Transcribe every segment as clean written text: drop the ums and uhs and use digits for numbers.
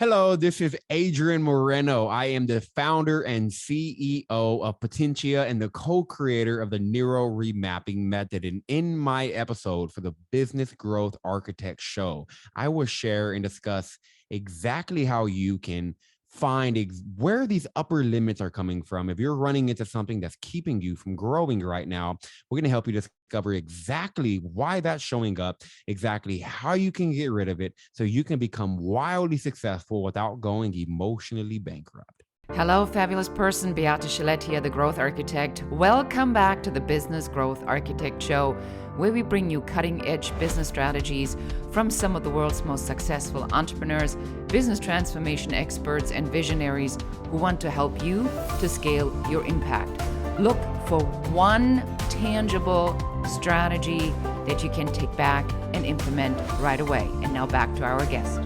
Hello, this is Adrian Moreno. I am the founder and CEO of Potentia and the co-creator of the Neuro Remapping method. And in my episode for the Business Growth Architect Show, I will share and discuss exactly how you can find where these upper limits are coming from. If you're running into something that's keeping you from growing right now, we're going to help you discover exactly why that's showing up, exactly how you can get rid of it so you can become wildly successful without going emotionally bankrupt. Hello, fabulous person. Beate Gillette here, the Growth Architect. Welcome back to the Business Growth Architect Show, where we bring you cutting-edge business strategies from some of the world's most successful entrepreneurs, business transformation experts, and visionaries who want to help you to scale your impact. Look for one tangible strategy that you can take back and implement right away. And now back to our guest.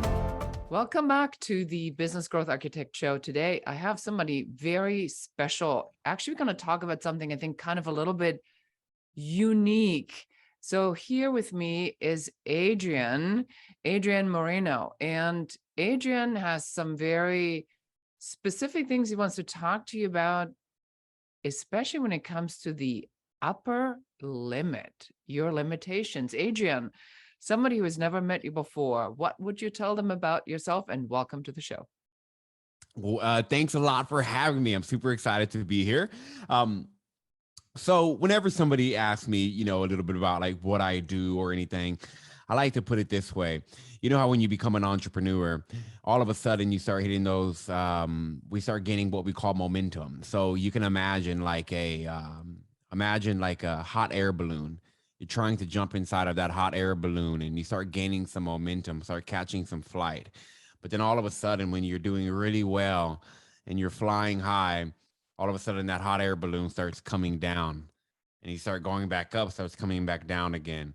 Welcome back to the Business Growth Architect Show. Today, I have somebody very special. Actually, we're going to talk about something I think kind of a little bit unique. So here with me is Adrian Moreno. And Adrian has some very specific things he wants to talk to you about, especially when it comes to the upper limit, your limitations. Adrian, somebody who has never met you before, what would you tell them about yourself? And welcome to the show. Well, thanks a lot for having me. I'm super excited to be here. So whenever somebody asks me, a little bit about like what I do or anything, I like to put it this way. You know how when you become an entrepreneur, all of a sudden you start hitting those, we start gaining what we call momentum. So you can imagine like a hot air balloon. You're trying to jump inside of that hot air balloon and you start gaining some momentum, start catching some flight. But then all of a sudden, when you're doing really well and you're flying high, all of a sudden that hot air balloon starts coming down and you start going back up, starts coming back down again.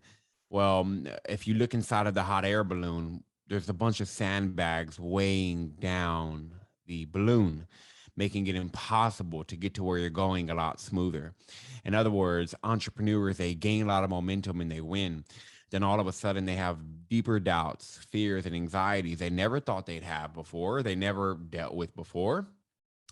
Well, if you look inside of the hot air balloon, there's a bunch of sandbags weighing down the balloon, making it impossible to get to where you're going a lot smoother. In other words, entrepreneurs, they gain a lot of momentum and they win. Then all of a sudden they have deeper doubts, fears, and anxieties they never thought they'd have before, they never dealt with before.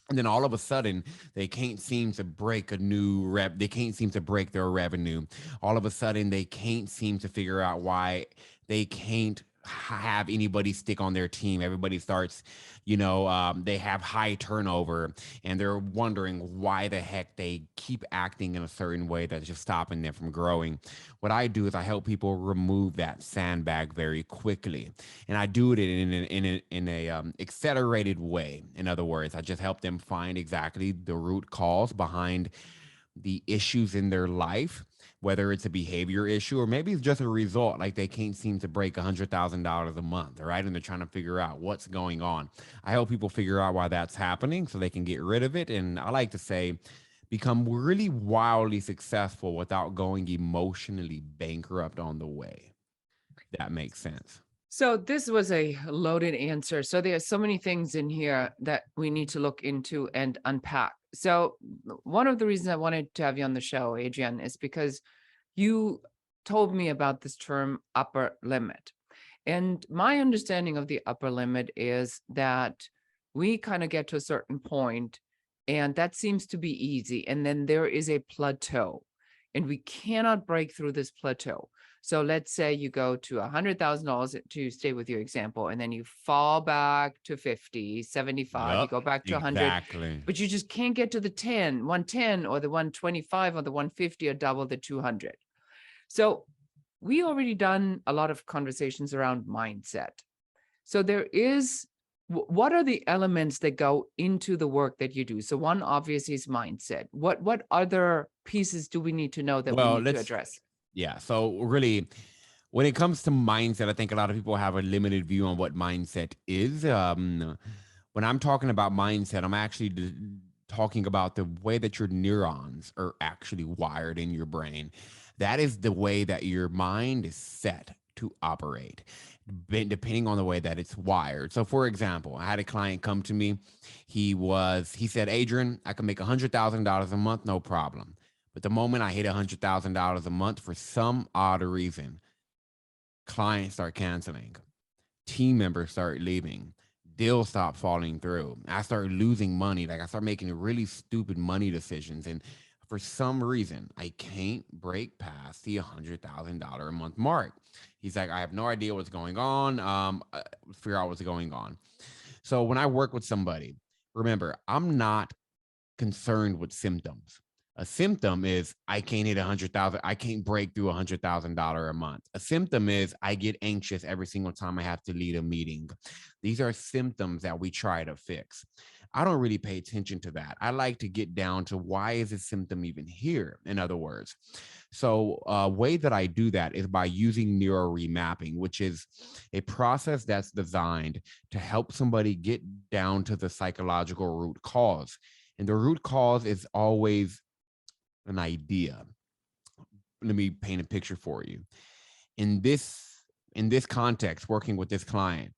And then all of a sudden, they can't seem to break they can't seem to break their revenue. All of a sudden, they can't seem to figure out why they can't have anybody stick on their team. Everybody starts, they have high turnover and they're wondering why the heck they keep acting in a certain way that's just stopping them from growing. What I do is I help people remove that sandbag very quickly. And I do it in a accelerated way. In other words, I just help them find exactly the root cause behind the issues in their life, whether it's a behavior issue or maybe it's just a result, like they can't seem to break $100,000 a month, right? And they're trying to figure out what's going on. I help people figure out why that's happening so they can get rid of it. And I like to say, become really wildly successful without going emotionally bankrupt on the way. That makes sense. So this was a loaded answer. So there are so many things in here that we need to look into and unpack. So one of the reasons I wanted to have you on the show, Adrian, is because you told me about this term upper limit. And my understanding of the upper limit is that we kind of get to a certain point and that seems to be easy. And then there is a plateau and we cannot break through this plateau. So let's say you go to $100,000 to stay with your example, and then you fall back to 50, 75, you go back to 100, exactly. But you just can't get to the 110 or the 125 or the 150 or double the 200. So we already done a lot of conversations around mindset. So what are the elements that go into the work that you do? So one obviously is mindset. What other pieces do we need to know that we need to address? Yeah. So really, when it comes to mindset, I think a lot of people have a limited view on what mindset is. When I'm talking about mindset, I'm actually talking about the way that your neurons are actually wired in your brain. That is the way that your mind is set to operate, depending on the way that it's wired. So for example, I had a client come to me. He said, Adrian, I can make $100,000 a month, no problem. But the moment I hit $100,000 a month, for some odd reason, clients start canceling, team members start leaving, deals stop falling through. I start losing money. Like I start making really stupid money decisions. And for some reason, I can't break past the $100,000 a month mark. He's like, I have no idea what's going on. Figure out what's going on. So when I work with somebody, remember, I'm not concerned with symptoms. A symptom is I can't hit 100,000. I can't break through $100,000 a month. A symptom is I get anxious every single time I have to lead a meeting. These are symptoms that we try to fix. I don't really pay attention to that. I like to get down to why is this symptom even here? In other words, so a way that I do that is by using Neuro Remapping, which is a process that's designed to help somebody get down to the psychological root cause. And the root cause is always an idea. Let me paint a picture for you. In this context, working with this client,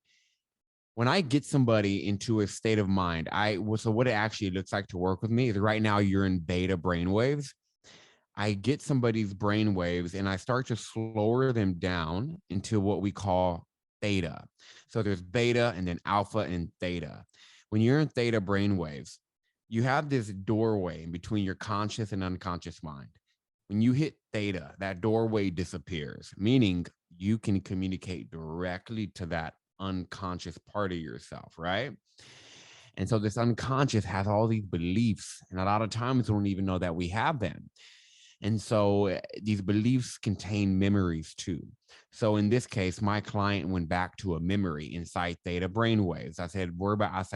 when I get somebody into a state of mind, so what it actually looks like to work with me is right now you're in beta brainwaves. I get somebody's brainwaves and I start to slower them down into what we call theta. So there's beta and then alpha and theta. When you're in theta brainwaves, you have this doorway in between your conscious and unconscious mind. When you hit theta, that doorway disappears, meaning you can communicate directly to that unconscious part of yourself, right? And so this unconscious has all these beliefs, and a lot of times we don't even know that we have them. And so these beliefs contain memories too. So in this case, my client went back to a memory inside theta brainwaves. I said,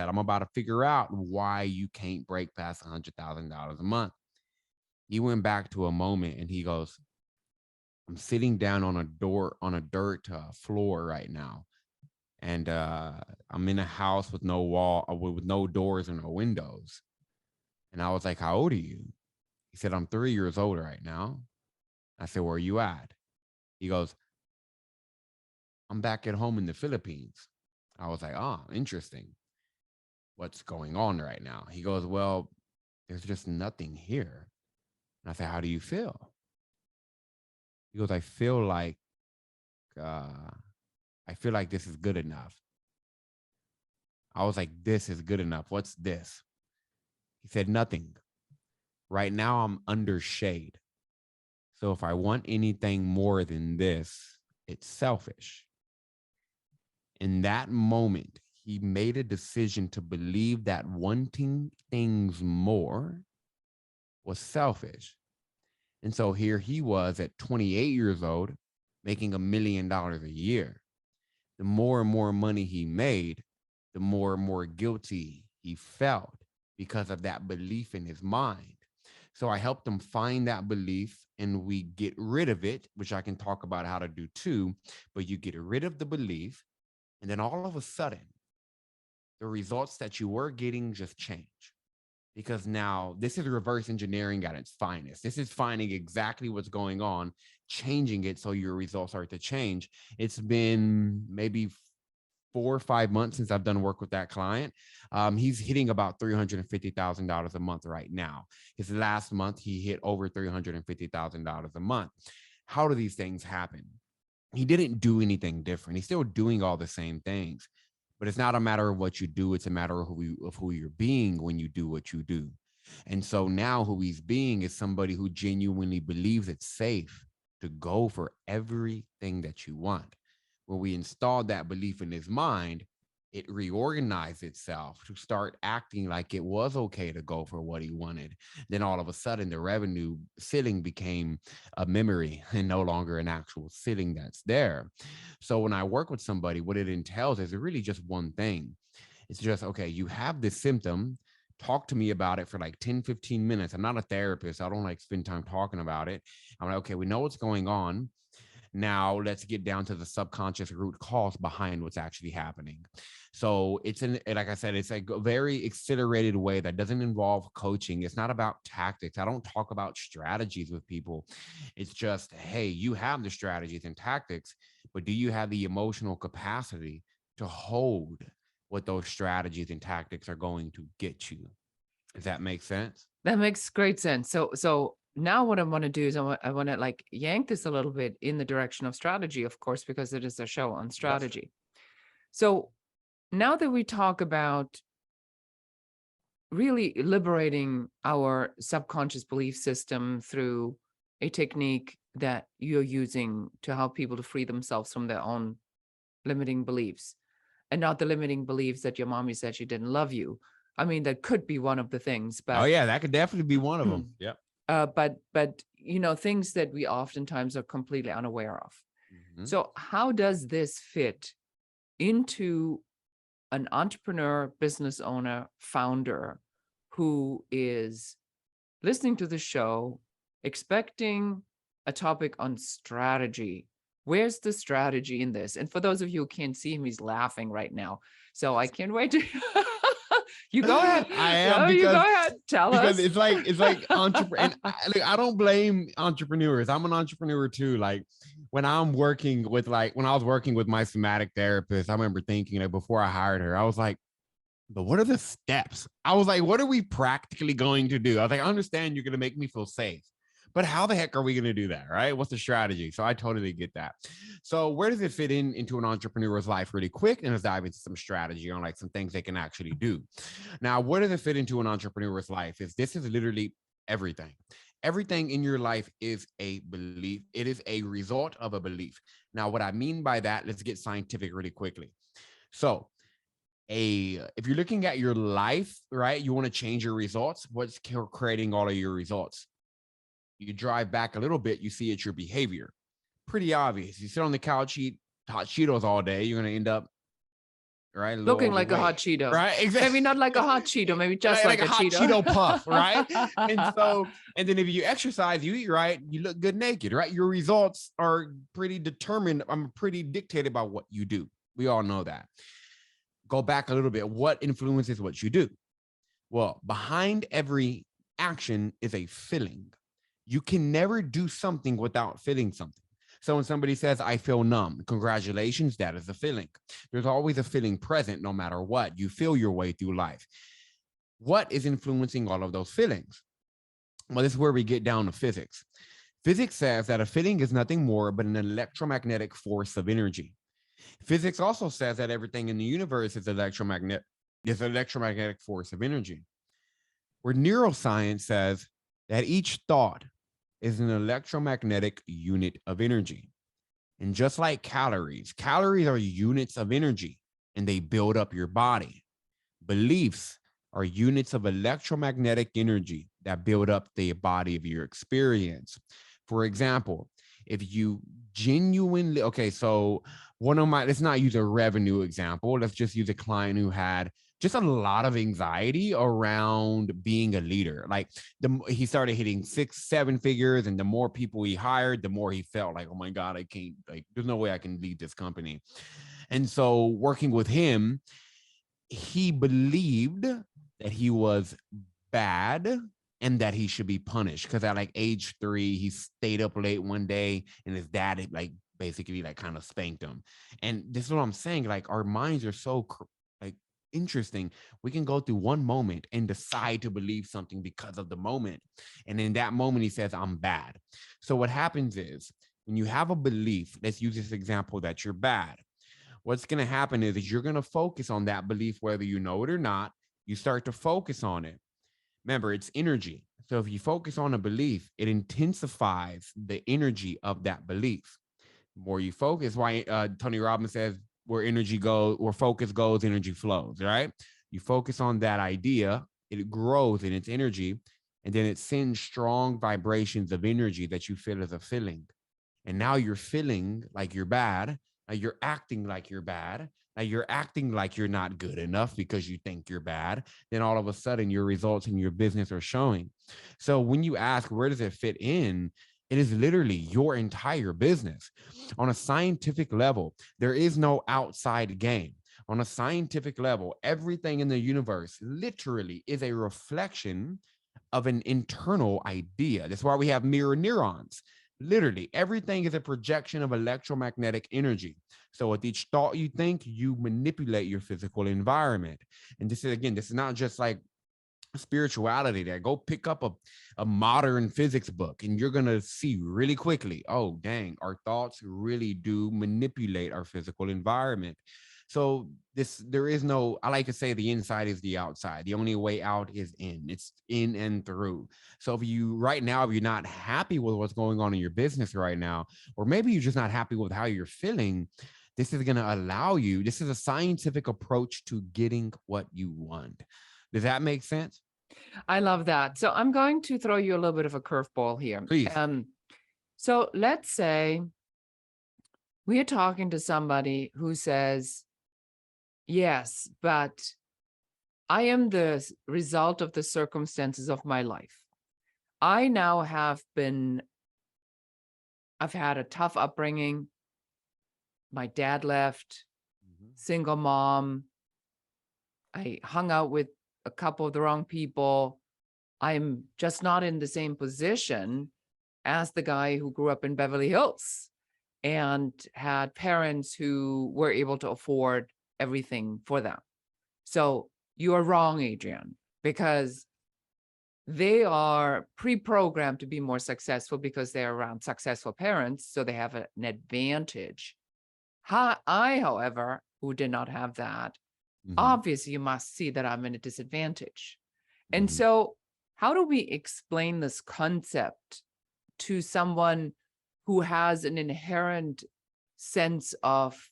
I'm about to figure out why you can't break past $100,000 a month. He went back to a moment and he goes, I'm sitting down on a dirt floor right now. And I'm in a house with no wall, with no doors and no windows. And I was like, how old are you? He said, I'm 3 years old right now. I said, where are you at? He goes, I'm back at home in the Philippines. I was like, oh, interesting. What's going on right now? He goes, well, there's just nothing here. And I said, how do you feel? He goes, I feel like this is good enough. I was like, this is good enough. What's this? He said, nothing. Right now I'm under shade. So if I want anything more than this, it's selfish. In that moment, he made a decision to believe that wanting things more was selfish. And so here he was at 28 years old, making $1 million a year. The more and more money he made, the more and more guilty he felt because of that belief in his mind. So I helped him find that belief and we get rid of it, which I can talk about how to do too, but you get rid of the belief. And then all of a sudden, the results that you were getting just change. Because now this is reverse engineering at its finest. This is finding exactly what's going on, changing it so your results start to change. It's been maybe 4 or 5 months since I've done work with that client. He's hitting about $350,000 a month right now. His last month, he hit over $350,000 a month. How do these things happen? He didn't do anything different. He's still doing all the same things. But it's not a matter of what you do. It's a matter of who you're being when you do what you do. And so now who he's being is somebody who genuinely believes it's safe to go for everything that you want. When we installed that belief in his mind, it reorganized itself to start acting like it was okay to go for what he wanted. Then all of a sudden, the revenue ceiling became a memory and no longer an actual ceiling that's there. So when I work with somebody, what it entails is really just one thing. It's just, okay, you have this symptom. Talk to me about it for like 10, 15 minutes. I'm not a therapist. I don't like spend time talking about it. I'm like, okay, we know what's going on. Now let's get down to the subconscious root cause behind what's actually happening. So like I said, it's a very accelerated way that doesn't involve coaching. It's not about tactics. I don't talk about strategies with people. It's just, hey, you have the strategies and tactics, but do you have the emotional capacity to hold what those strategies and tactics are going to get you? Does that make sense? That makes great sense. So now what I want to do is I want to like yank this a little bit in the direction of strategy, of course, because it is a show on Yes. strategy. So now that we talk about really liberating our subconscious belief system through a technique that you're using to help people to free themselves from their own limiting beliefs, and not the limiting beliefs that your mommy said she didn't love you. I mean, that could be one of the things, Oh but yeah, that could definitely be one of them. Yep. but things that we oftentimes are completely unaware of. Mhm. So how does this fit into an entrepreneur, business owner, founder who is listening to the show, expecting a topic on strategy? Where's the strategy in this? And for those of you who can't see him, he's laughing right now. So I can't wait to you go ahead. I am, No, you go because ahead. Tell us. it's like entrepreneur, and I don't blame entrepreneurs. I'm an entrepreneur too. Like when I'm working with when I was working with my somatic therapist, I remember thinking like before I hired her, I was like, but what are the steps? I was like, what are we practically going to do? I was like, I understand you're going to make me feel safe, but how the heck are we going to do that? Right? What's the strategy? So I totally get that. So where does it fit into an entrepreneur's life really quick? And let's dive into some strategy on like some things they can actually do. Now, where does it fit into an entrepreneur's life? This is literally everything. Everything in your life is a belief. It is a result of a belief. Now, what I mean by that, let's get scientific really quickly. So if you're looking at your life, right, you want to change your results. What's creating all of your results? You drive back a little bit, you see it's your behavior. Pretty obvious. You sit on the couch, eat hot Cheetos all day, you're going to end up, right, a little Looking like a hot overweight, Cheeto. right? Exactly. Maybe not like a hot Cheeto, maybe just like a hot Cheeto. puff, right? And then if you exercise, you eat right, you look good naked, right? Your results are pretty determined. I'm pretty dictated by what you do. We all know that. Go back a little bit. What influences what you do? Well, behind every action is a feeling. You can never do something without feeling something. So when somebody says, I feel numb, congratulations, that is a feeling. There's always a feeling present no matter what. You feel your way through life. What is influencing all of those feelings? Well, this is where we get down to physics. Physics says that a feeling is nothing more but an electromagnetic force of energy. Physics also says that everything in the universe is electromagnetic force of energy. Where neuroscience says that each thought is an electromagnetic unit of energy. And just like calories are units of energy and they build up your body. Beliefs are units of electromagnetic energy that build up the body of your experience. For example, if you genuinely, so let's not use a revenue example. Let's just use a client who had just a lot of anxiety around being a leader. Like he started hitting 6-7 figures, and the more people he hired, the more he felt like, oh my God, I can't, there's no way I can lead this company. And so working with him, he believed that he was bad and that he should be punished because at age 3, he stayed up late one day and his dad basically kind of spanked him. And this is what I'm saying. Our minds are so interesting. We can go through one moment and decide to believe something because of the moment. And in that moment, he says, I'm bad. So what happens is when you have a belief, let's use this example that you're bad. What's going to happen is you're going to focus on that belief, whether you know it or not. You start to focus on it. Remember, it's energy. So if you focus on a belief, it intensifies the energy of that belief. The more you focus, why Tony Robbins says, where focus goes, energy flows, right? You focus on that idea, it grows in its energy, and then it sends strong vibrations of energy that you feel as a feeling. And now you're feeling like you're bad. Now you're acting like you're bad. Now you're acting like you're not good enough because you think you're bad. Then all of a sudden your results in your business are showing. So when you ask, where does it fit in? It is literally your entire business. On a scientific level, there is no outside game. On a scientific level, everything in the universe literally is a reflection of an internal idea. That's why we have mirror neurons. Literally, everything is a projection of electromagnetic energy. So with each thought you think, you manipulate your physical environment. And this is not just spirituality there. Go pick up a modern physics book and you're going to see really quickly, oh, dang, our thoughts really do manipulate our physical environment. So there is no, I like to say the inside is the outside. The only way out is in. It's in and through. So if you're not happy with what's going on in your business right now, or maybe you're just not happy with how you're feeling, this is going to allow you, this is a scientific approach to getting what you want. Does that make sense? I love that. So I'm going to throw you a little bit of a curveball here. Please. So let's say we are talking to somebody who says, yes, but I am the result of the circumstances of my life. I now I've had a tough upbringing. My dad left, single mom. I hung out with a couple of the wrong people. I'm just not in the same position as the guy who grew up in Beverly Hills and had parents who were able to afford everything for them. So you are wrong, Adrian, because they are pre-programmed to be more successful because they're around successful parents, so they have an advantage. I, however, who did not have that, obviously you must see that I'm in a disadvantage. And so how do we explain this concept to someone who has an inherent sense of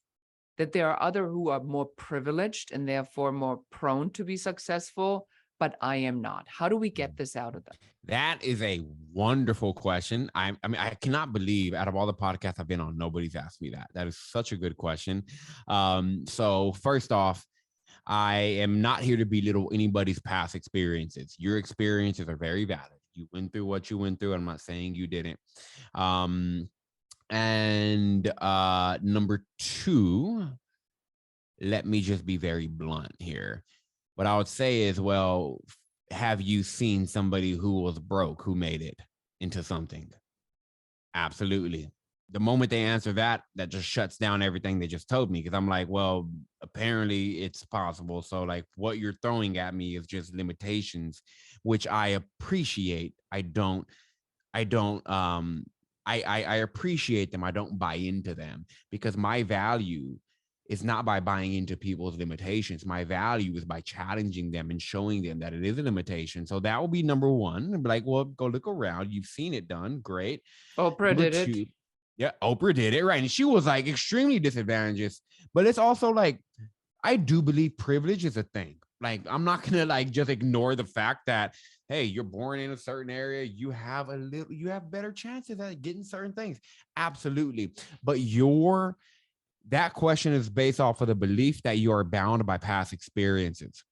that there are other who are more privileged and therefore more prone to be successful, but I am not? How do we get this out of them? That is a wonderful question. I mean, I cannot believe out of all the podcasts I've been on, nobody's asked me that. That is such a good question. So first off, I am not here to belittle anybody's past experiences. Your experiences are very valid. You went through what you went through. I'm not saying you didn't. And number two, let me just be very blunt here. What I would say is, well, have you seen somebody who was broke, who made it into something? Absolutely. The moment they answer that, that just shuts down everything they just told me. Because I'm like, well, apparently it's possible. So like what you're throwing at me is just limitations, which I appreciate. I appreciate them. I don't buy into them, because my value is not by buying into people's limitations. My value is by challenging them and showing them that it is a limitation. So that will be number one. I'm like, well, go look around. You've seen it done. Great. Oprah did it. Yeah, Oprah did it, right? And she was like extremely disadvantaged. But it's also like, I do believe privilege is a thing. Like, I'm not gonna like just ignore the fact that, hey, you're born in a certain area, you have better chances at getting certain things. Absolutely. But that question is based off of the belief that you are bound by past experiences.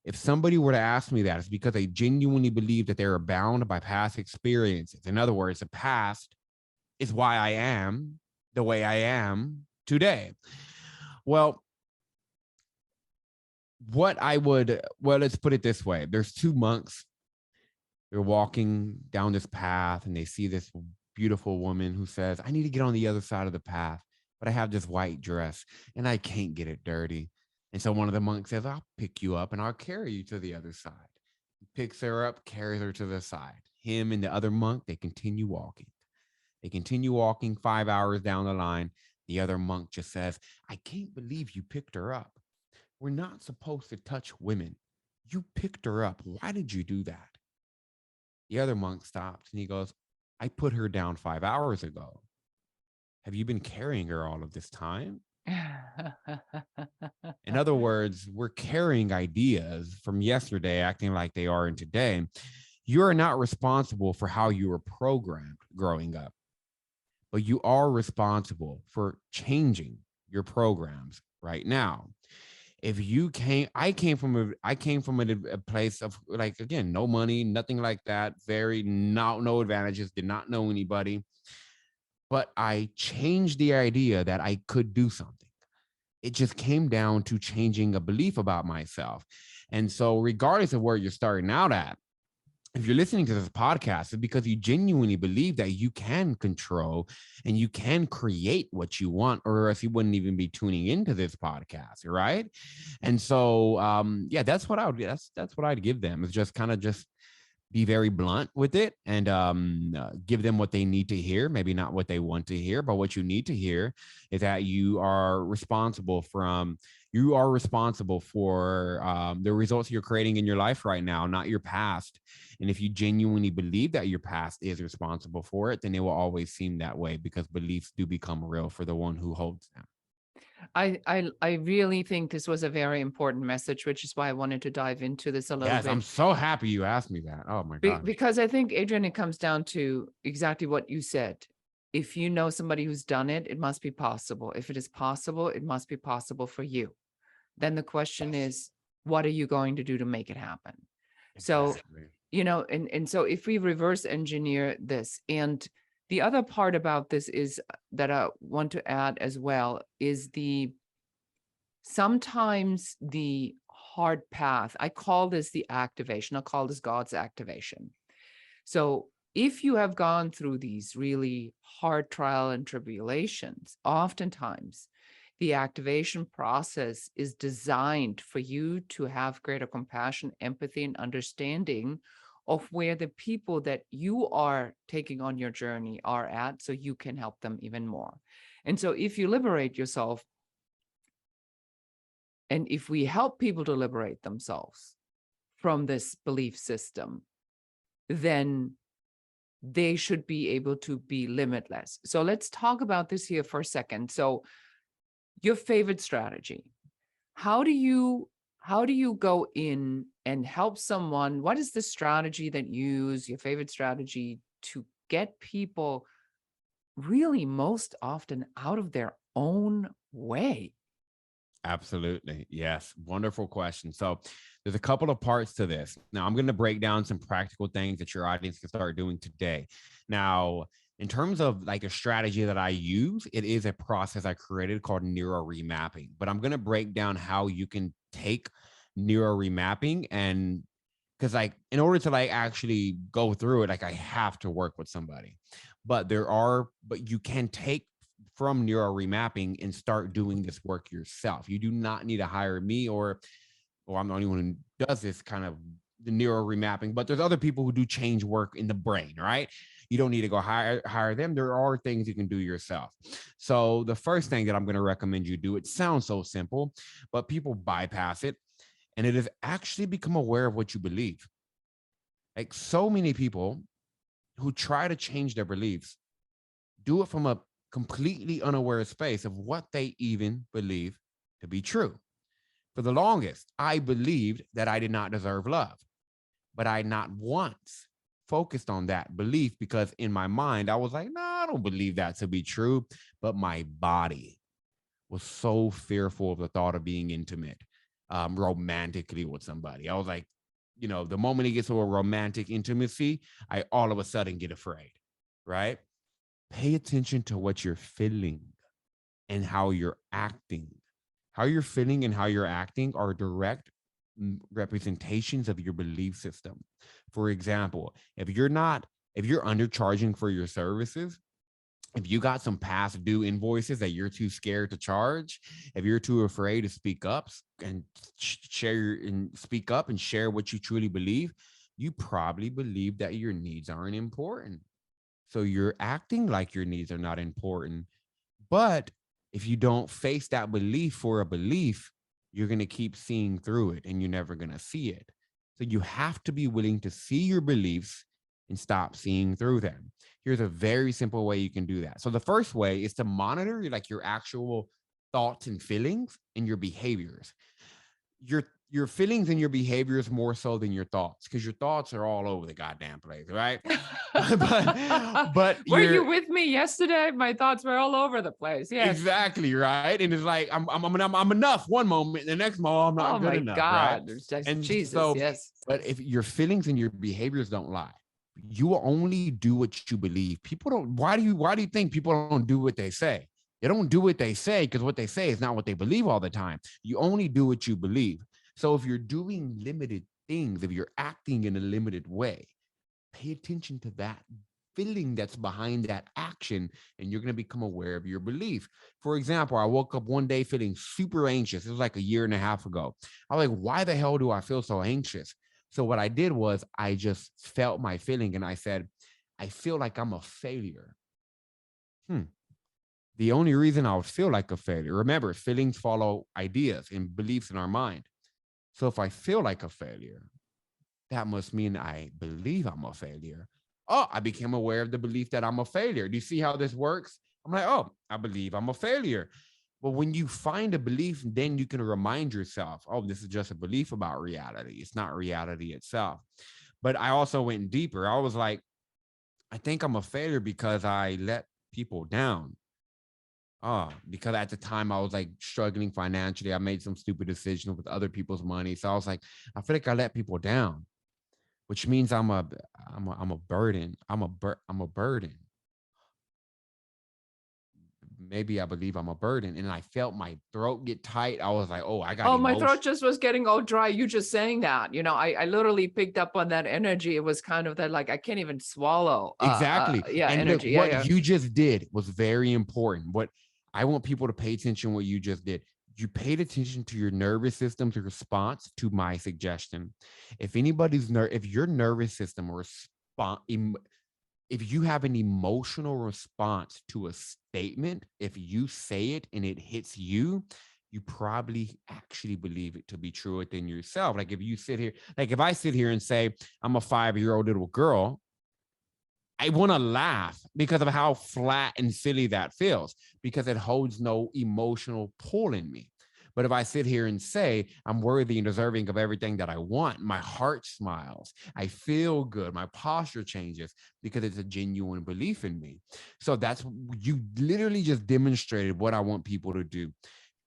If somebody were to ask me that, it's because they genuinely believe that they're bound by past experiences. In other words, the past is why I am the way I am today. Well, let's put it this way. There's two monks. They're walking down this path and they see this beautiful woman who says, I need to get on the other side of the path, but I have this white dress and I can't get it dirty. And so one of the monks says, I'll pick you up and I'll carry you to the other side. He picks her up, carries her to the side. Him and the other monk, they continue walking. 5 hours down the line. The other monk just says, I can't believe you picked her up. We're not supposed to touch women. You picked her up. Why did you do that? The other monk stops and he goes, I put her down 5 hours ago. Have you been carrying her all of this time? In other words, we're carrying ideas from yesterday, acting like they are in today. You are not responsible for how you were programmed growing up, but you are responsible for changing your programs right now. I came from a place of, like, again, no money, nothing like that, no advantages, did not know anybody, but I changed the idea that I could do something. It just came down to changing a belief about myself. And so regardless of where you're starting out at, if you're listening to this podcast, it's because you genuinely believe that you can control and you can create what you want, or else you wouldn't even be tuning into this podcast, right? And so, that's what I'd give them. It's just kind of just be very blunt with it and give them what they need to hear, maybe not what they want to hear, but what you need to hear is that you are responsible for the results you're creating in your life right now, not your past. And if you genuinely believe that your past is responsible for it, then it will always seem that way, because beliefs do become real for the one who holds them. I really think this was a very important message, which is why I wanted to dive into this a little Yes, I'm bit. so happy you asked me that. Oh my gosh. Because I think, Adrian, it comes down to exactly what you said. If you know somebody who's done it, it must be possible. If it is possible, it must be possible for you. Then the question Yes, is, what are you going to do to make it happen? So, exactly. and so if we reverse engineer this, and the other part about this is that I want to add as well is sometimes the hard path. I call this the activation. I'll call this God's activation. So if you have gone through these really hard trial and tribulations, oftentimes the activation process is designed for you to have greater compassion, empathy, and understanding of where the people that you are taking on your journey are at, so you can help them even more. And so if you liberate yourself, and if we help people to liberate themselves from this belief system, then they should be able to be limitless. So let's talk about this here for a second. So your favorite strategy, how do you go in and help someone? What is the strategy that you use, your favorite strategy, to get people really most often out of their own way? Absolutely. Yes. Wonderful question. So there's a couple of parts to this. Now, I'm going to break down some practical things that your audience can start doing today. Now, in terms of like a strategy that I use, it is a process I created called Neuro Remapping. But I'm going to break down how you can take Neuro Remapping, and because like in order to like actually go through it, like I have to work with somebody. But you can take from Neuro Remapping and start doing this work yourself. You do not need to hire me, or I'm the only one who does this kind of the Neuro Remapping, but there's other people who do change work in the brain, right? You don't need to go hire them. There are things you can do yourself. So the first thing that I'm going to recommend you do, it sounds so simple, but people bypass it, and it is actually become aware of what you believe. Like so many people who try to change their beliefs do it from a completely unaware space of what they even believe to be true. For the longest, I believed that I did not deserve love, but I not once focused on that belief, because in my mind, I was like, no, I don't believe that to be true. But my body was so fearful of the thought of being intimate romantically with somebody. I was like, the moment it gets to a romantic intimacy, I all of a sudden get afraid, right? Pay attention to what you're feeling and how you're acting. How you're feeling and how you're acting are direct representations of your belief system. For example, if you're undercharging for your services, if you got some past due invoices that you're too scared to charge, if you're too afraid to speak up and speak up and share what you truly believe, you probably believe that your needs aren't important. So you're acting like your needs are not important. But if you don't face that belief for a belief, you're going to keep seeing through it and you're never going to see it. So you have to be willing to see your beliefs and stop seeing through them. Here's a very simple way you can do that. So the first way is to monitor your actual thoughts and feelings and your behaviors. Your feelings and your behaviors more so than your thoughts, because your thoughts are all over the goddamn place, right? but Were you with me yesterday? My thoughts were all over the place. Yes, exactly, right. And it's like I'm enough one moment, the next moment I'm not good enough, right? And Jesus, so, yes. but if your feelings and your behaviors don't lie, you will only do what you believe. People don't. Why do you think people don't do what they say? They don't do what they say because what they say is not what they believe all the time. You only do what you believe. So if you're doing limited things, if you're acting in a limited way, pay attention to that feeling that's behind that action, and you're going to become aware of your belief. For example, I woke up one day feeling super anxious. It was like a year and a half ago. I was like, why the hell do I feel so anxious? So what I did was I just felt my feeling and I said, I feel like I'm a failure. The only reason I would feel like a failure, remember, feelings follow ideas and beliefs in our mind. So if I feel like a failure, that must mean I believe I'm a failure. Oh, I became aware of the belief that I'm a failure. Do you see how this works? I'm like, oh, I believe I'm a failure. But when you find a belief, then you can remind yourself, oh, this is just a belief about reality. It's not reality itself. But I also went deeper. I was like, I think I'm a failure because I let people down. Oh, because at the time I was like struggling financially. I made some stupid decisions with other people's money. So I was like, I feel like I let people down, which means I'm a burden. I'm a burden. Maybe I believe I'm a burden. And I felt my throat get tight. I was like, oh, I got Oh, my emotion. throat just was getting all dry. You just saying that, I literally picked up on that energy. It was kind of that, like, I can't even swallow. Exactly. Yeah, And look, energy. what you just did was very important. What I want people to pay attention what you just did. You paid attention to your nervous system's response to my suggestion. If if your nervous system if you have an emotional response to a statement, if you say it and it hits you, you probably actually believe it to be true within yourself. Like if you sit here, like if I sit here and say, I'm a 5-year-old little girl, I want to laugh because of how flat and silly that feels, because it holds no emotional pull in me. But if I sit here and say I'm worthy and deserving of everything that I want, my heart smiles, I feel good, my posture changes because it's a genuine belief in me. So that's, you literally just demonstrated what I want people to do.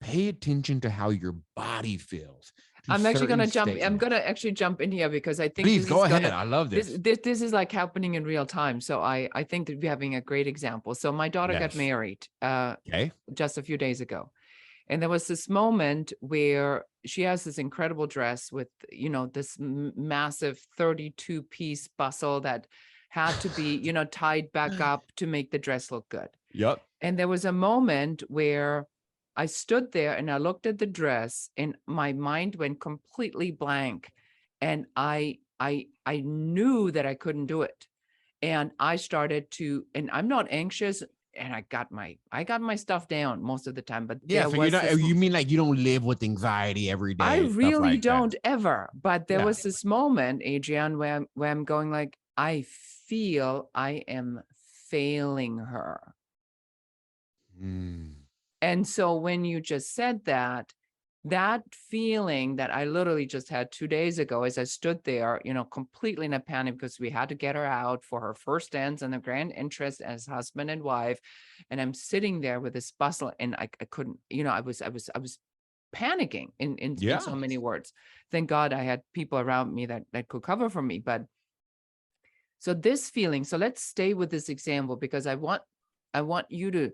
Pay attention to how your body feels. I'm actually going to jump. I'm going to actually jump in here because I think Please go ahead. I love this. This is like happening in real time. So I think that we're having a great example. So my daughter got married just a few days ago. And there was this moment where she has this incredible dress with, this massive 32-piece bustle that had to be, tied back up to make the dress look good. Yep. And there was a moment where I stood there and I looked at the dress and my mind went completely blank. And I knew that I couldn't do it. And I started to, and I'm not anxious, and I got my stuff down most of the time. But yeah, so you mean like you don't live with anxiety every day? I really like don't ever. But there was this moment, Adrian, where I'm going like, I feel I am failing her. And so when you just said that feeling that I literally just had 2 days ago, as I stood there, completely in a panic because we had to get her out for her first dance and the grand entrance as husband and wife. And I'm sitting there with this bustle and I couldn't, I was panicking in so many words. Thank God I had people around me that could cover for me. But so this feeling, so let's stay with this example because I want you to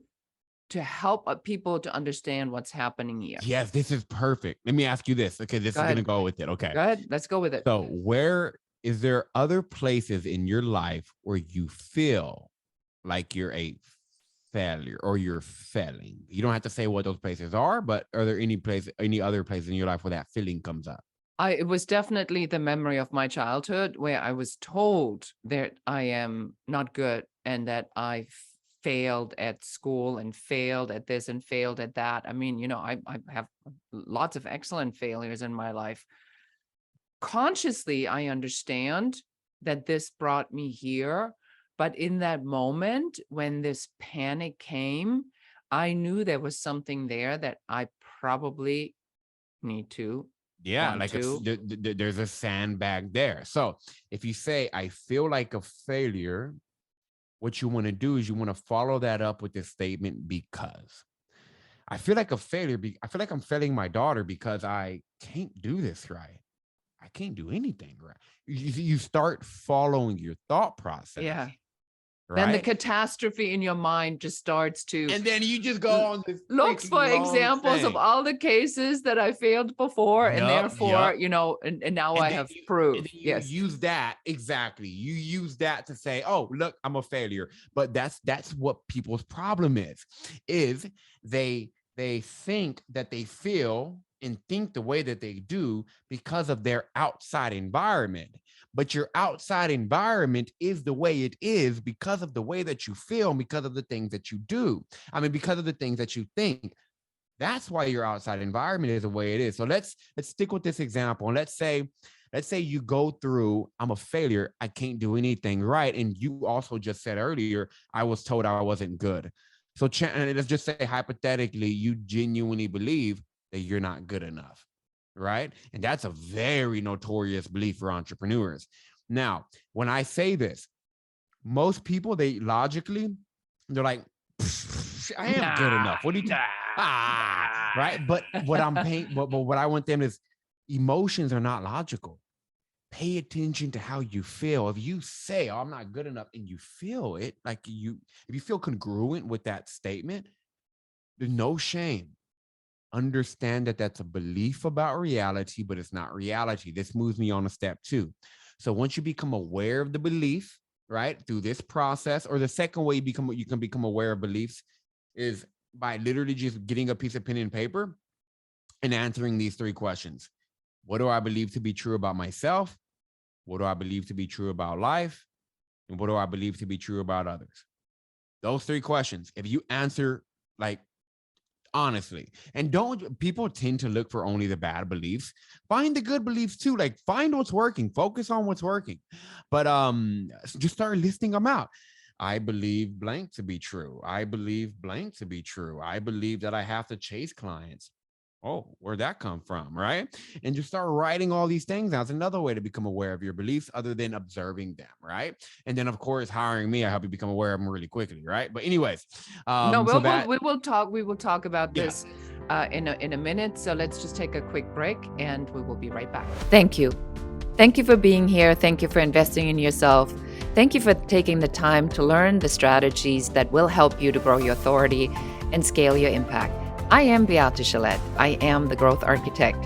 help people to understand what's happening here. Yes, this is perfect. Let me ask you this. Okay, this is going to go with it. Okay. Go ahead. Let's go with it. So is there other places in your life where you feel like you're a failure or you're failing? You don't have to say what those places are, but are there any other places in your life where that feeling comes up? It was definitely the memory of my childhood where I was told that I am not good and that I failed at school and failed at this and failed at that. I mean, I have lots of excellent failures in my life. Consciously, I understand that this brought me here. But in that moment, when this panic came, I knew there was something there that I probably need to. Yeah, like there's a sandbag there. So if you say, I feel like a failure, what you want to do is you want to follow that up with this statement, because I feel like a failure. I feel like I'm failing my daughter because I can't do this right. I can't do anything right. You start following your thought process. Yeah. Right? Then the catastrophe in your mind just starts to. And then you just go on this. Look for examples of all the cases that I failed before. And therefore, and now I have proof. Yes. Use that. Exactly. You use that to say, oh, look, I'm a failure. But that's what people's problem is they think that they feel and think the way that they do because of their outside environment. But your outside environment is the way it is because of the way that you feel, because of the things that you do. I mean, because of the things that you think. That's why your outside environment is the way it is. So let's stick with this example. And let's say you go through, I'm a failure, I can't do anything right. And you also just said earlier, I was told I wasn't good. So let's just say hypothetically, you genuinely believe that you're not good enough, right? And that's a very notorious belief for entrepreneurs. Now, when I say this, most people, they logically, they're like, I am good enough. What do you right? But what I'm paying, but what I want them is emotions are not logical. Pay attention to how you feel. If you say, "Oh, I'm not good enough," and you feel it, if you feel congruent with that statement, there's no shame. Understand that that's a belief about reality, but it's not reality. This moves me on to step 2. So once you become aware of the belief, right, through this process, or the second way you can become aware of beliefs is by literally just getting a piece of pen and paper and answering these 3 questions. What do I believe to be true about myself? What do I believe to be true about life? And what do I believe to be true about others? Those 3 questions, if you answer like honestly, and don't, people tend to look for only the bad beliefs. Find the good beliefs too. Like, find what's working, focus on what's working. But just start listing them out. I believe blank to be true. I believe blank to be true. I believe that I have to chase clients. Oh, where'd that come from? Right. And just start writing all these things out. It's another way to become aware of your beliefs other than observing them. Right. And then, of course, hiring me, I help you become aware of them really quickly. Right. But anyways, No, so that, we will talk about yeah. this in a minute. So let's just take a quick break and we will be right back. Thank you. Thank you for being here. Thank you for investing in yourself. Thank you for taking the time to learn the strategies that will help you to grow your authority and scale your impact. I am Beate Gillette. I am the Growth Architect.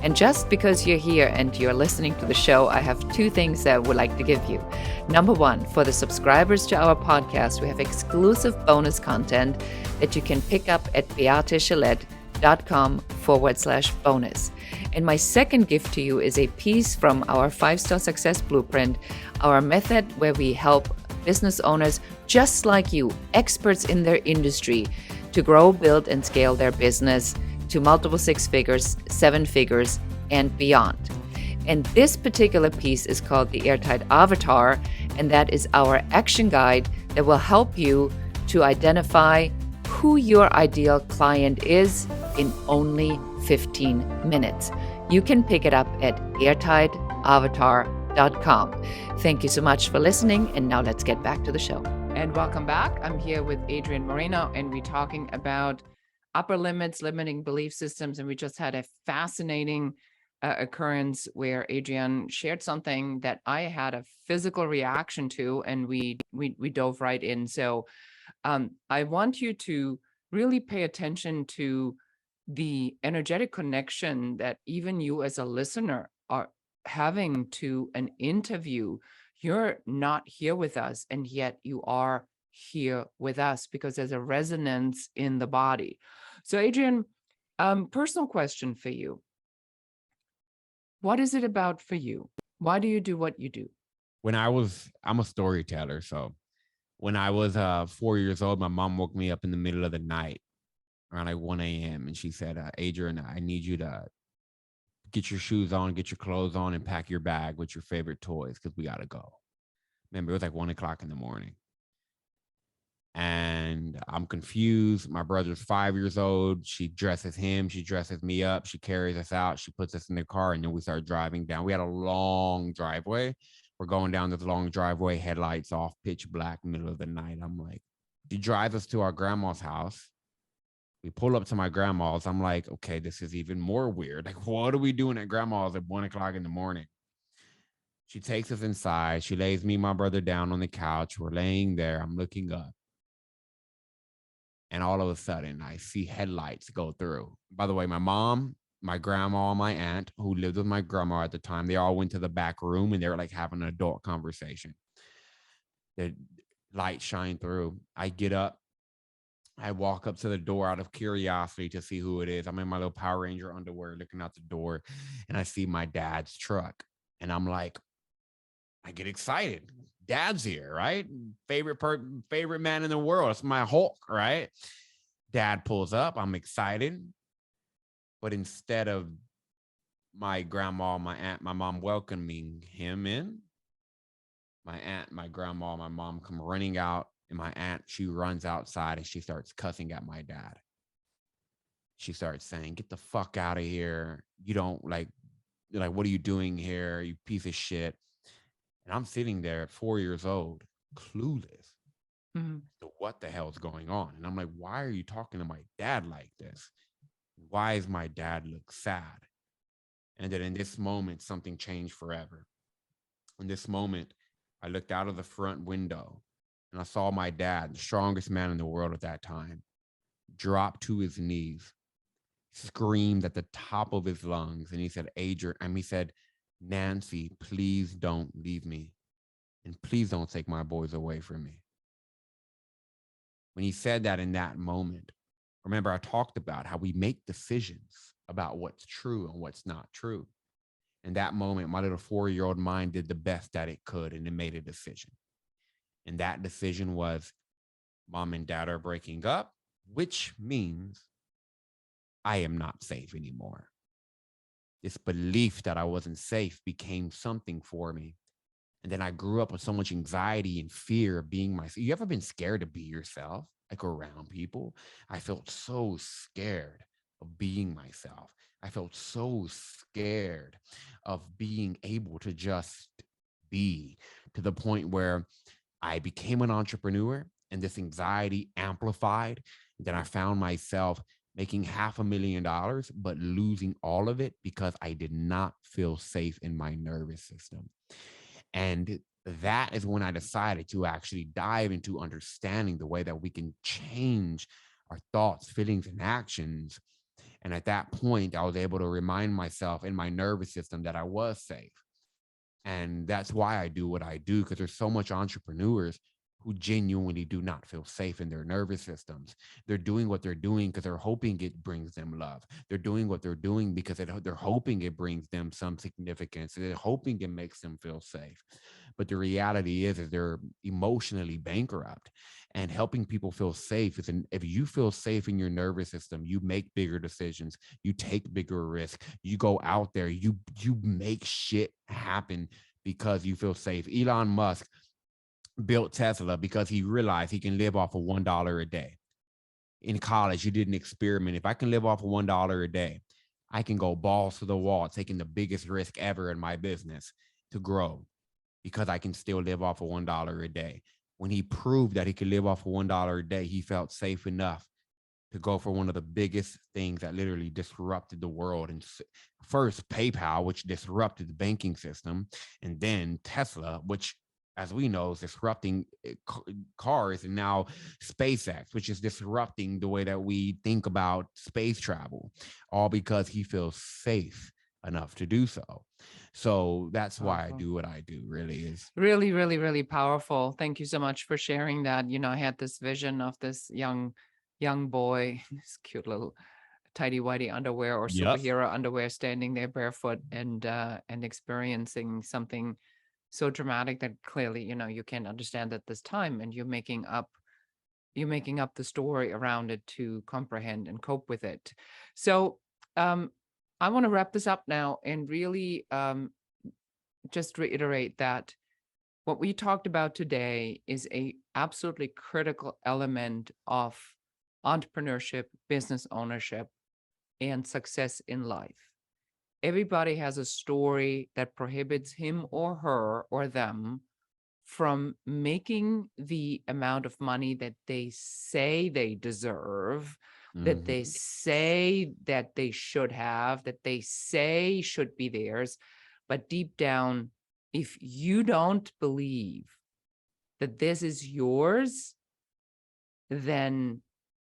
And just because you're here and you're listening to the show, I have 2 things that I would like to give you. Number 1, for the subscribers to our podcast, we have exclusive bonus content that you can pick up at beategillette.com/bonus. And my second gift to you is a piece from our 5-Star Success Blueprint, our method where we help business owners just like you, experts in their industry, to grow, build, and scale their business to multiple 6 figures, 7 figures, and beyond. And this particular piece is called the Airtight Avatar, and that is our action guide that will help you to identify who your ideal client is in only 15 minutes. You can pick it up at airtightavatar.com. Thank you so much for listening, and now let's get back to the show. And welcome back. I'm here with Adrian Moreno, and we're talking about upper limits, limiting belief systems. And we just had a fascinating occurrence where Adrian shared something that I had a physical reaction to, and we dove right in. So I want you to really pay attention to the energetic connection that even you as a listener are having to an interview. You're not here with us, and yet you are here with us because there's a resonance in the body. So Adrian, personal question for you. What is it about for you? Why do you do what you do? I'm a storyteller. So when I was 4 years old, my mom woke me up in the middle of the night around like 1 a.m. And she said, Adrian, I need you to get your shoes on, get your clothes on, and pack your bag with your favorite toys because we got to go. Remember, it was like 1 o'clock in the morning. And I'm confused. My brother's 5 years old. She dresses him. She dresses me up. She carries us out. She puts us in the car, and then we start driving down. We had a long driveway. We're going down this long driveway, headlights off, pitch black, middle of the night. I'm like, she drives us to our grandma's house. We pull up to my grandma's. I'm like, okay, this is even more weird. Like, what are we doing at grandma's at 1 o'clock in the morning? She takes us inside. She lays me and my brother down on the couch. We're laying there. I'm looking up. And all of a sudden, I see headlights go through. By the way, my mom, my grandma, my aunt, who lived with my grandma at the time, they all went to the back room and they were like having an adult conversation. The lights shine through. I get up. I walk up to the door out of curiosity to see who it is. I'm in my little Power Ranger underwear looking out the door, and I see my dad's truck. And I'm like, I get excited. Dad's here, right? Favorite man in the world. It's my Hulk, right? Dad pulls up. I'm excited. But instead of my grandma, my aunt, my mom welcoming him in, my aunt, my grandma, my mom come running out, and my aunt, she runs outside and she starts cussing at my dad. She starts saying, "Get the fuck out of here. You don't like, what are you doing here, you piece of shit?" And I'm sitting there at 4 years old, clueless to what the hell's going on. And I'm like, why are you talking to my dad like this? Why is my dad look sad? And then in this moment, something changed forever. In this moment, I looked out of the front window and I saw my dad, the strongest man in the world at that time, drop to his knees, screamed at the top of his lungs. And he said, Adrian, and he said, Nancy, please don't leave me. And please don't take my boys away from me. When he said that in that moment, remember I talked about how we make decisions about what's true and what's not true. In that moment, my little 4-year-old mind did the best that it could, and it made a decision. And that decision was, mom and dad are breaking up, which means I am not safe anymore. This belief that I wasn't safe became something for me. And then I grew up with so much anxiety and fear of being myself. You ever been scared to be yourself, like around people? I felt so scared of being myself. I felt so scared of being able to just be, to the point where I became an entrepreneur and this anxiety amplified. Then I found myself making $500,000, but losing all of it because I did not feel safe in my nervous system. And that is when I decided to actually dive into understanding the way that we can change our thoughts, feelings, and actions. And at that point, I was able to remind myself in my nervous system that I was safe. And that's why I do what I do, because there's so much entrepreneurs who genuinely do not feel safe in their nervous systems. They're doing what they're doing because they're hoping it brings them love. They're doing what they're doing because they're hoping it brings them some significance. They're hoping it makes them feel safe. But the reality is they're emotionally bankrupt. And helping people feel safe is, if you feel safe in your nervous system, you make bigger decisions, you take bigger risks, you go out there, you make shit happen because you feel safe. Elon Musk built Tesla because he realized he can live off of $1 a day. In college, you did an experiment. If I can live off of $1 a day, I can go balls to the wall, taking the biggest risk ever in my business to grow, because I can still live off of $1 a day. When he proved that he could live off of $1 a day, he felt safe enough to go for one of the biggest things that literally disrupted the world. And first PayPal, which disrupted the banking system, and then Tesla, which, as we know, is disrupting cars, and now SpaceX, which is disrupting the way that we think about space travel, all because he feels safe enough to do so. So that's why I do what I do. Really is really, really, really powerful. Thank you so much for sharing that. I had this vision of this young boy, this cute little tidy whitey underwear or superhero underwear, standing there barefoot and experiencing something so dramatic that clearly, you can't understand at this time, and you're making up the story around it to comprehend and cope with it. So I want to wrap this up now and really just reiterate that what we talked about today is a absolutely critical element of entrepreneurship, business ownership, and success in life. Everybody has a story that prohibits him or her or them from making the amount of money that they say they deserve, that they say that they should have, that they say should be theirs. But deep down, if you don't believe that this is yours, then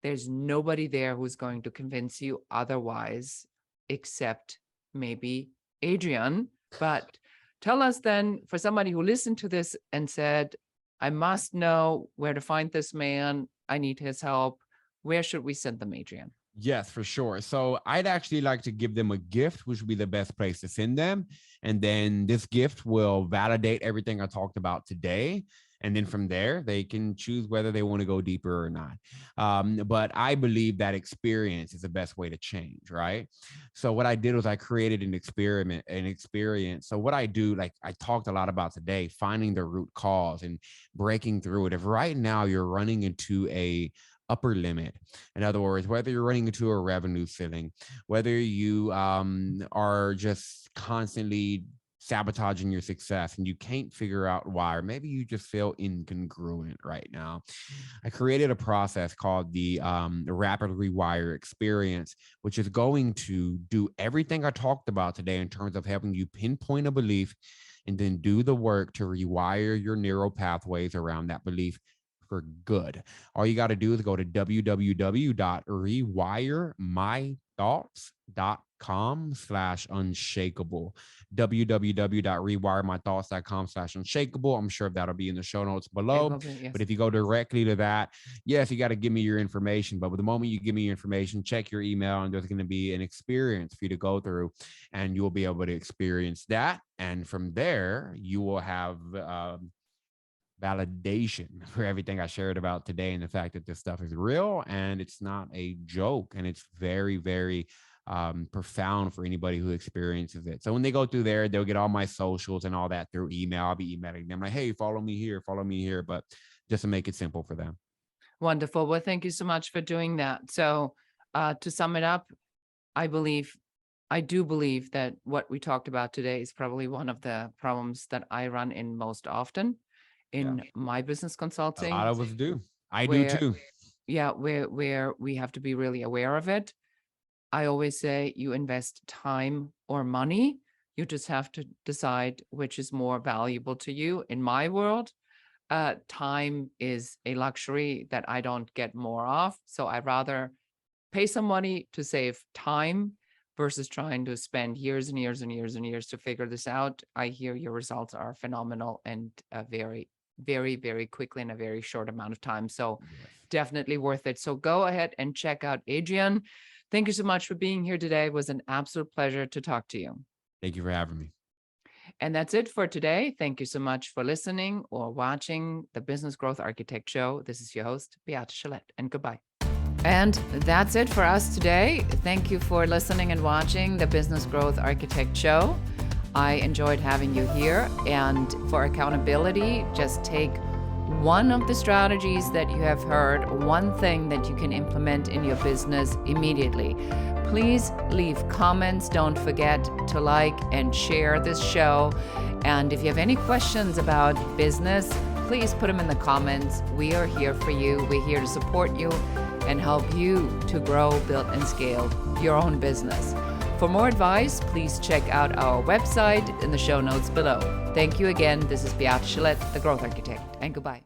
there's nobody there who's going to convince you otherwise, except maybe Adrian. But tell us then, for somebody who listened to this and said, I must know where to find this man, I need his help, where should we send them, Adrian? Yes, for sure. So I'd actually like to give them a gift, which would be the best place to send them. And then this gift will validate everything I talked about today. And then from there, they can choose whether they want to go deeper or not. But I believe that experience is the best way to change, right? So what I did was I created an experience. So what I do, like I talked a lot about today, finding the root cause and breaking through it. If right now you're running into a upper limit. In other words, whether you're running into a revenue ceiling, whether you are just constantly sabotaging your success and you can't figure out why, or maybe you just feel incongruent right now. I created a process called the Rapid Rewire Experience, which is going to do everything I talked about today in terms of helping you pinpoint a belief and then do the work to rewire your neural pathways around that belief for good. All you got to do is go to www.rewiremythoughts.com/unshakable. www.rewiremythoughts.com/unshakable. I'm sure that'll be in the show notes below. Yes. But if you go directly to that, yes, you got to give me your information. But the moment you give me your information, check your email, and there's going to be an experience for you to go through, and you'll be able to experience that. And from there, you will have validation for everything I shared about today, and the fact that this stuff is real and it's not a joke, and it's very, very profound for anybody who experiences it. So when they go through there, they'll get all my socials and all that through email. I'll be emailing them like, hey, follow me here, but just to make it simple for them. Wonderful. Well, thank you so much for doing that. So to sum it up, I do believe that what we talked about today is probably one of the problems that I run in most often in my business consulting. A lot of us do. I do too. Yeah, where we have to be really aware of it. I always say you invest time or money. You just have to decide which is more valuable to you. In my world, time is a luxury that I don't get more of. So I'd rather pay some money to save time versus trying to spend years and years and years and years to figure this out. I hear your results are phenomenal and very, very, very quickly in a very short amount of time. So definitely worth it. So go ahead and check out Adrian. Thank you so much for being here today. It was an absolute pleasure to talk to you. Thank you for having me. And that's it for today. Thank you so much for listening or watching the Business Growth Architect Show. This is your host, Beate Chalette, and goodbye. And that's it for us today. Thank you for listening and watching the Business Growth Architect Show. I enjoyed having you here. And for accountability, just take one of the strategies that you have heard, one thing that you can implement in your business immediately. Please leave comments. Don't forget to like and share this show. And if you have any questions about business, please put them in the comments. We are here for you. We're here to support you and help you to grow, build, and scale your own business. For more advice, please check out our website in the show notes below. Thank you again. This is Beate Chalette, the Growth Architect, and goodbye.